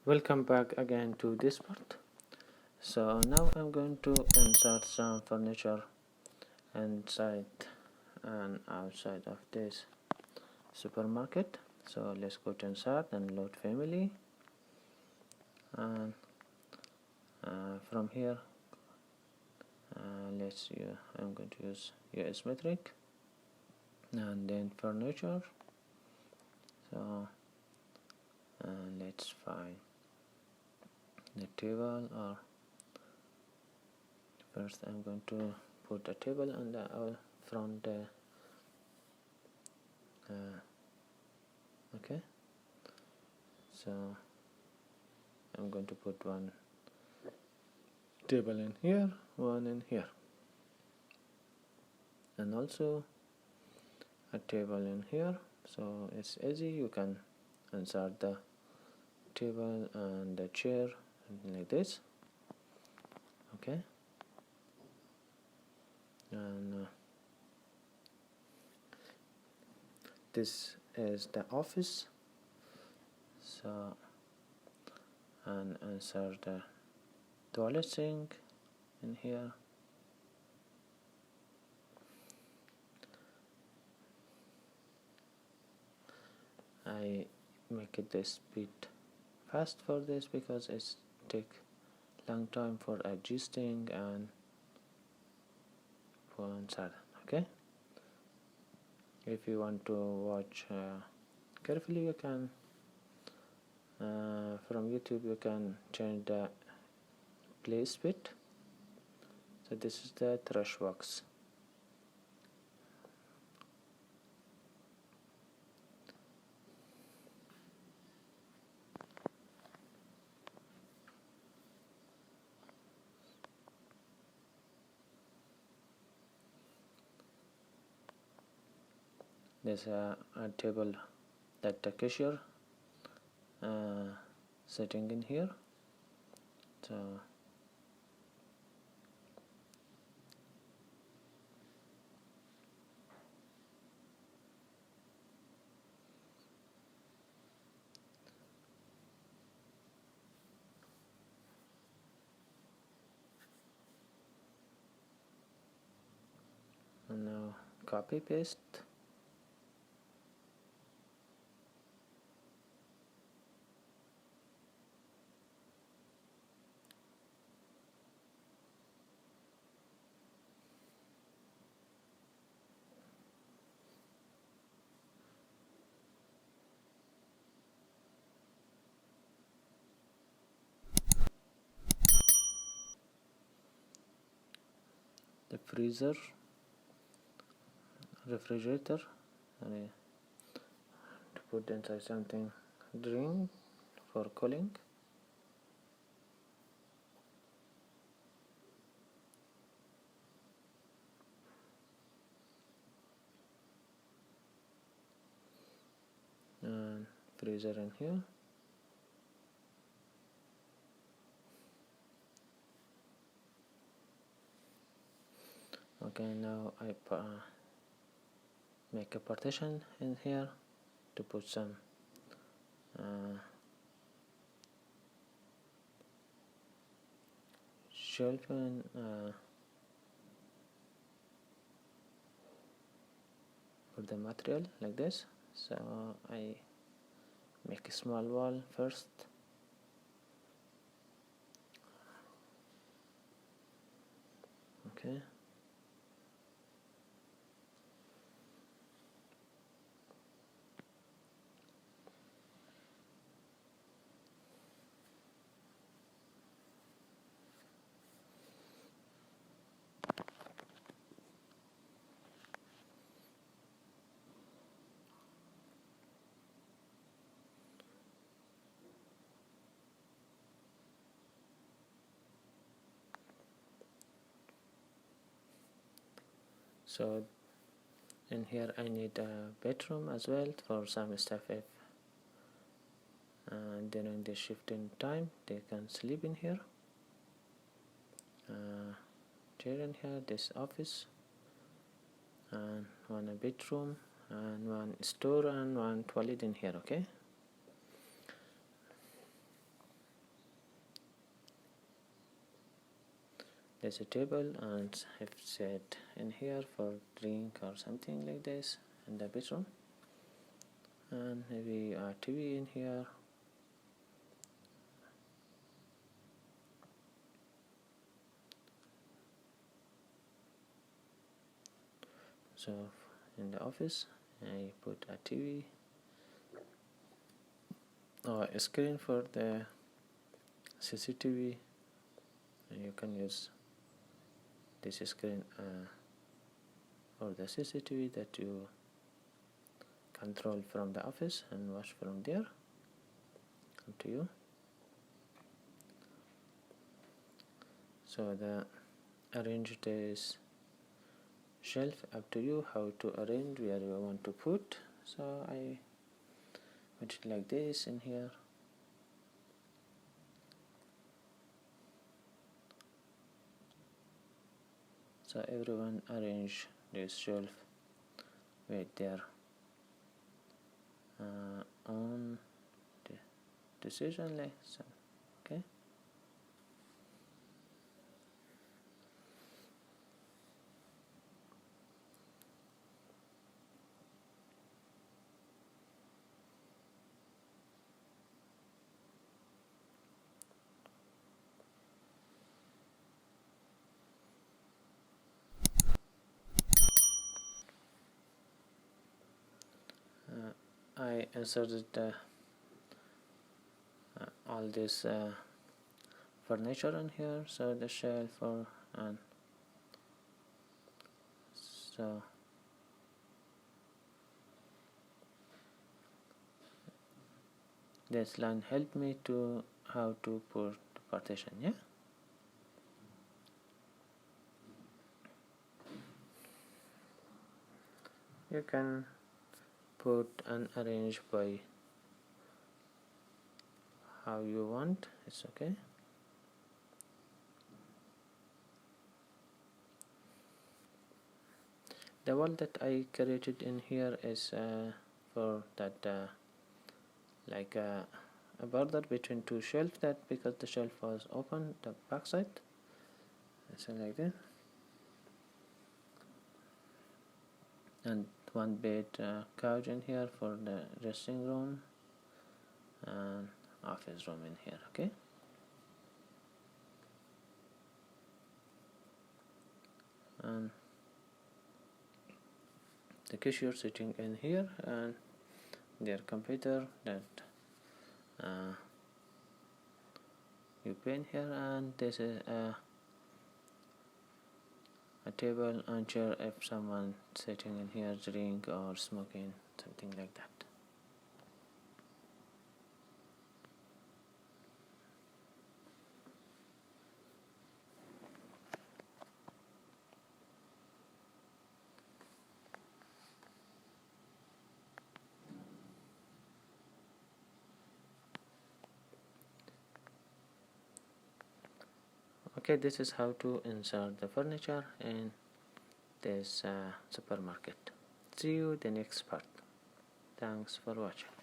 Welcome back again to this part. So now I'm going to insert some furniture inside and outside of this supermarket. So let's go to insert and load family, and from here I'm going to use US metric and then furniture. So let's find the table, or first I'm going to put a table on the front okay, so I'm going to put one table in here, one in here, and also a table in here. So it's easy, you can insert the table and the chair like this. Okay, and this is the office. So and insert the toilet sink in here. I make it this bit fast for this because it's take long time for adjusting and for insert. Okay, if you want to watch carefully, you can from YouTube you can change the play speed. So this is the trash box. There's a table that the cashier sitting in here. So and now copy paste. The freezer, refrigerator, and to put inside something drink for cooling. And freezer in here. Okay, now I make a partition in here to put some shelf and for the material like this. So I make a small wall first. Okay, so in here I need a bedroom as well for some stuff. If during the shifting time they can sleep in here. Chair in here, this office, and one bedroom and one store and one toilet in here. Okay, there's a table and I've set in here for drink or something like this in the bedroom, and maybe a TV in here. So in the office I put a TV or a screen for the CCTV, and you can use this screen for the CCTV that you control from the office and watch from there. Up to you. So the arrange this shelf, up to you how to arrange where you want to put. So I put it like this in here. So everyone arrange this shelf with their own decision, like so. Okay. I inserted all this furniture in here, so the shelf and so this line helped me to how to put the partition. Yeah, you can put and arrange by how you want, it's okay. The wall that I created in here is for that like a border between two shelves, that because the shelf was open the back side, so like that, and one bed couch in here for the dressing room and office room in here. Okay, and the cashier sitting in here and their computer that you pin here, and this is a table and chair if someone sitting in here drink or smoking, something like that. Okay, this is how to insert the furniture in this supermarket. See you the next part. Thanks for watching.